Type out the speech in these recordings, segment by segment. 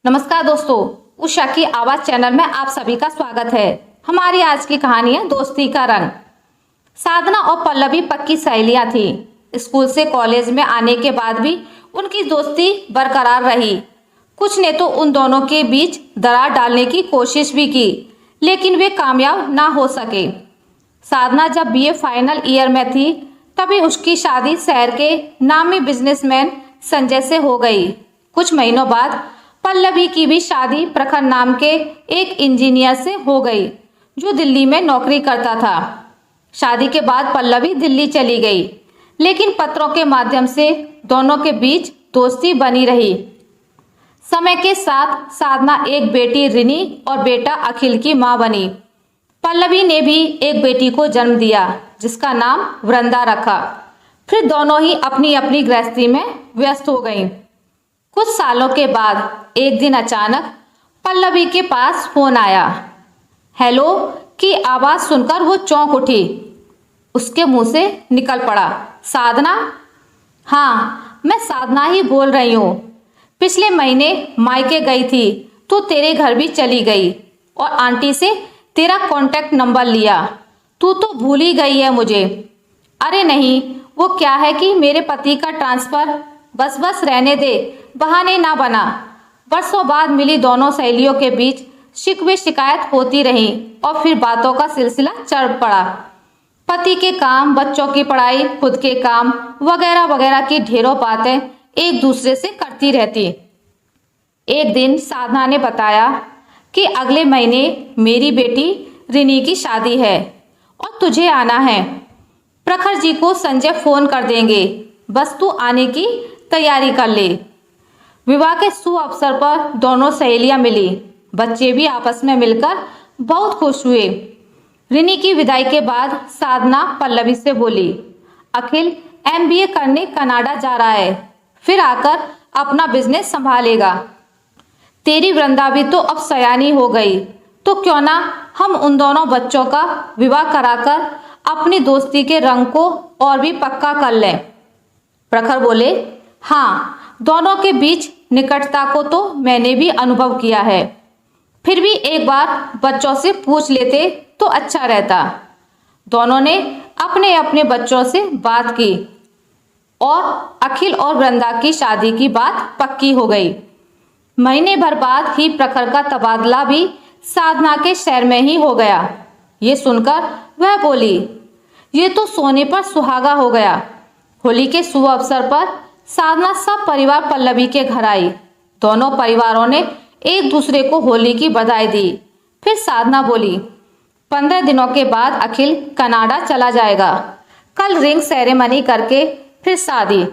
नमस्कार दोस्तों, उषा की आवाज चैनल में आप सभी का स्वागत है। हमारी आज की कहानी है दोस्ती का रंग। साधना और पल्लवी पक्की सहेलियां थी। स्कूल से कॉलेज में आने के बाद भी उनकी दोस्ती बरकरार रही। कुछ ने तो उन दोनों के बीच दरार डालने की कोशिश भी की, लेकिन वे कामयाब ना हो सके। साधना जब बीए फाइनल ईयर में थी, तभी उसकी शादी शहर के नामी बिजनेसमैन संजय से हो गई। कुछ महीनों बाद पल्लवी की भी शादी प्रखर नाम के एक इंजीनियर से हो गई, जो दिल्ली में नौकरी करता था। शादी के बाद पल्लवी दिल्ली चली गई, लेकिन पत्रों के माध्यम से दोनों के बीच दोस्ती बनी रही। समय के साथ साधना एक बेटी रिनी और बेटा अखिल की मां बनी। पल्लवी ने भी एक बेटी को जन्म दिया, जिसका नाम वृंदा रखा। फिर दोनों ही अपनी अपनी गृहस्थी में व्यस्त हो गईं। कुछ सालों के बाद एक दिन अचानक पल्लवी के पास फोन आया। हेलो की आवाज सुनकर वो चौंक उठी। उसके मुंह से निकल पड़ा, साधना? हाँ, मैं साधना ही बोल रही हूँ। पिछले महीने मायके गई थी तो तेरे घर भी चली गई और आंटी से तेरा कांटेक्ट नंबर लिया। तू तो भूल ही गई है मुझे। अरे नहीं, वो क्या है कि मेरे पति का ट्रांसफर, बस रहने दे, बहाने ना बना। बरसों बाद मिली दोनों सहेलियों के बीच शिकवे शिकायत होती रही और फिर बातों का सिलसिला चढ़ पड़ा। पति के काम, बच्चों की पढ़ाई, खुद के काम वगैरह वगैरह की ढेरों बातें एक दूसरे से करती रहती। एक दिन साधना ने बताया कि अगले महीने मेरी बेटी रिनी की शादी है और तुझे आना है। प्रखर जी को संजय फोन कर देंगे, बस तू आने की तैयारी कर ले। विवाह के शुभ अवसर पर दोनों सहेलियां मिली। बच्चे भी आपस में मिलकर बहुत खुश हुए। रिनी की विदाई के बाद साधना पल्लवी से बोली, अखिल एमबीए करने कनाडा जा रहा है, फिर आकर अपना बिजनेस संभालेगा। तेरी वृंदा भी तो अब सयानी हो गई, तो क्यों ना हम उन दोनों बच्चों का विवाह कराकर अपनी दोस्ती के रंग को और भी पक्का कर लें। प्रखर बोले, हाँ, दोनों के बीच निकटता को तो मैंने भी अनुभव किया है। फिर भी एक बार बच्चों से पूछ लेते तो अच्छा रहता। दोनों ने अपने अपने बच्चों से बात की और अखिल और वृंदा की शादी की बात पक्की हो गई। महीने भर बाद ही प्रखर का तबादला भी साधना के शहर में ही हो गया। ये सुनकर वह बोली, ये तो सोने पर सुहागा हो गया। होली के शुभ अवसर पर साधना सब परिवार पल्लवी के घर आई। दोनों परिवारों ने एक दूसरे को होली की बधाई दी। फिर साधना बोली, 15 दिनों के बाद अखिल कनाडा चला जाएगा। कल रिंग सेरेमनी करके फिर शादी।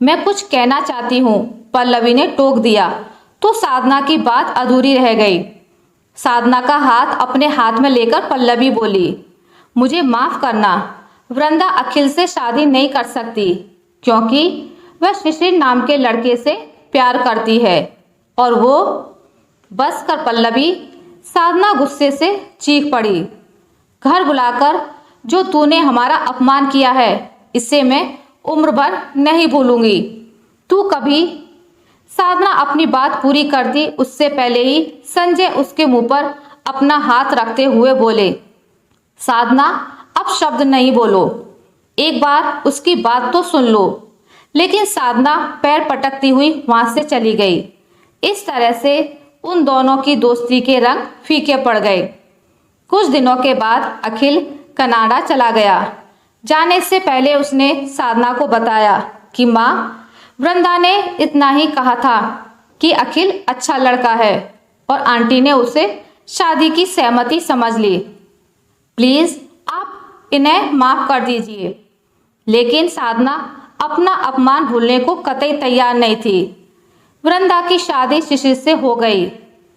मैं कुछ कहना चाहती हूँ, पल्लवी ने टोक दिया तो साधना की बात अधूरी रह गई। साधना का हाथ अपने हाथ में लेकर पल्लवी बोली, मुझे माफ करना, वृंदा अखिल से शादी नहीं कर सकती क्योंकि वह शिशिर नाम के लड़के से प्यार करती है। और वो बस कर पल्लवी, साधना गुस्से से चीख पड़ी। घर बुलाकर जो तूने हमारा अपमान किया है, इसे मैं उम्र भर नहीं भूलूंगी। तू कभी। साधना अपनी बात पूरी करती उससे पहले ही संजय उसके मुंह पर अपना हाथ रखते हुए बोले, साधना अब शब्द नहीं बोलो, एक बार उसकी बात तो सुन लो। लेकिन साधना पैर पटकती हुई वहां से चली गई। इस तरह से उन दोनों की दोस्ती के रंग फीके पड़ गए। कुछ दिनों के बाद अखिल कनाडा चला गया। जाने से पहले उसने साधना को बताया कि माँ, वृंदा ने इतना ही कहा था कि अखिल अच्छा लड़का है और आंटी ने उसे शादी की सहमति समझ ली। प्लीज आप इन्हें माफ कर दीजिए। लेकिन साधना अपना अपमान भूलने को कतई तैयार नहीं थी। वृंदा की शादी शिशिर से हो गई।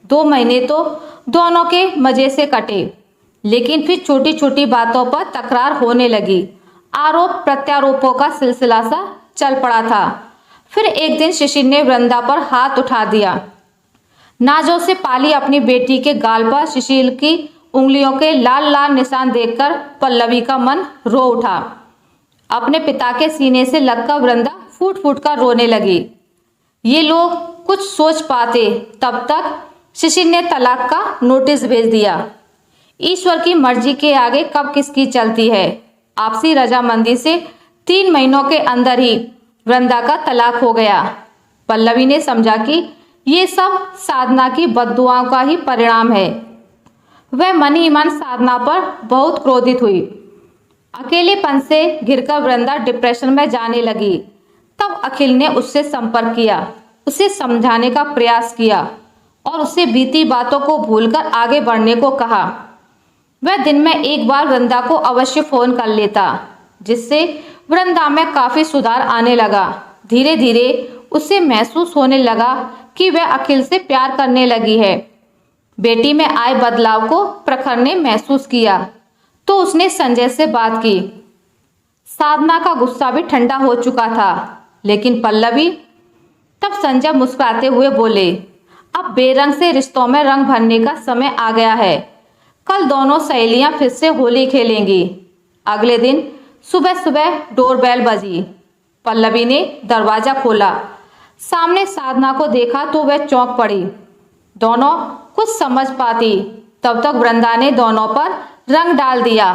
2 महीने तो दोनों के मजे से कटे, लेकिन फिर छोटी छोटी बातों पर तकरार होने लगी। आरोप प्रत्यारोपों का सिलसिला सा चल पड़ा था। फिर एक दिन शिशिर ने वृंदा पर हाथ उठा दिया। नाजों से पाली अपनी बेटी के गाल पर शिशिर की उंगलियों के लाल लाल निशान देखकर पल्लवी का मन रो उठा। अपने पिता के सीने से लगकर वृंदा फूट फूट कर रोने लगी। ये लोग कुछ सोच पाते तब तक शिशिर ने तलाक का नोटिस भेज दिया। ईश्वर की मर्जी के आगे कब किसकी चलती है। आपसी रजामंदी से 3 महीनों के अंदर ही वृंदा का तलाक हो गया। पल्लवी ने समझा कि ये सब साधना की बद्दुआओं का ही परिणाम है। वह मन ही मन साधना पर बहुत क्रोधित हुई। अकेलेपन से घिरकर वृंदा डिप्रेशन में जाने लगी। तब अखिल ने उससे संपर्क किया, उसे समझाने का प्रयास किया और उससे बीती बातों को भूलकर आगे बढ़ने को कहा। वह दिन में एक बार वृंदा को अवश्य फोन कर लेता, जिससे वृंदा में काफी सुधार आने लगा। धीरे धीरे उसे महसूस होने लगा कि वह अखिल से प्यार करने लगी है। बेटी में आए बदलाव को प्रखर ने महसूस किया तो उसने संजय से बात की। साधना का गुस्सा भी ठंडा हो चुका था, लेकिन पल्लवी। तब संजय मुस्कुराते हुए बोले, अब बेरंग से रिश्तों में रंग भरने का समय आ गया है। कल दोनों सहेलियां फिर से होली खेलेंगी। अगले दिन सुबह सुबह डोरबेल बजी। पल्लवी ने दरवाजा खोला। सामने साधना को देखा तो वह चौंक पड़ी। दोनों कुछ समझ पाती तब तक वृंदा ने दोनों पर रंग डाल दिया।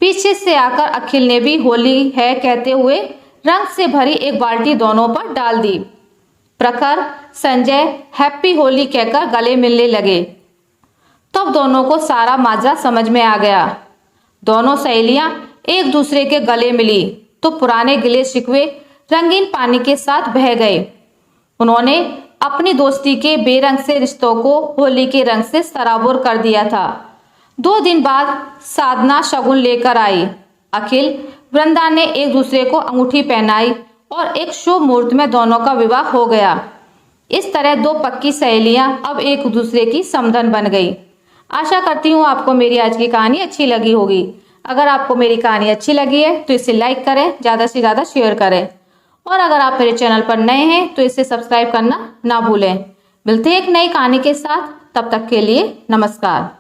पीछे से आकर अखिल ने भी होली है कहते हुए रंग से भरी एक बाल्टी दोनों पर डाल दी। प्रखर, संजय हैप्पी होली कहकर गले मिलने लगे। तब दोनों को सारा माजरा समझ में आ गया। दोनों सहेलियां एक दूसरे के गले मिली तो पुराने गिले शिकवे रंगीन पानी के साथ बह गए। उन्होंने अपनी दोस्ती के बेरंग से रिश्तों को होली के रंग से सराबोर कर दिया था। 2 दिन बाद साधना शगुन लेकर आई। अखिल, वृंदा ने एक दूसरे को अंगूठी पहनाई और एक शुभ मुहूर्त में दोनों का विवाह हो गया। इस तरह 2 पक्की सहेलियां अब एक दूसरे की समधन बन गई। आशा करती हूँ आपको मेरी आज की कहानी अच्छी लगी होगी। अगर आपको मेरी कहानी अच्छी लगी है तो इसे लाइक करें, ज़्यादा से ज़्यादा शेयर करें और अगर आप मेरे चैनल पर नए हैं तो इसे सब्सक्राइब करना ना भूलें। मिलते हैं एक नई कहानी के साथ, तब तक के लिए नमस्कार।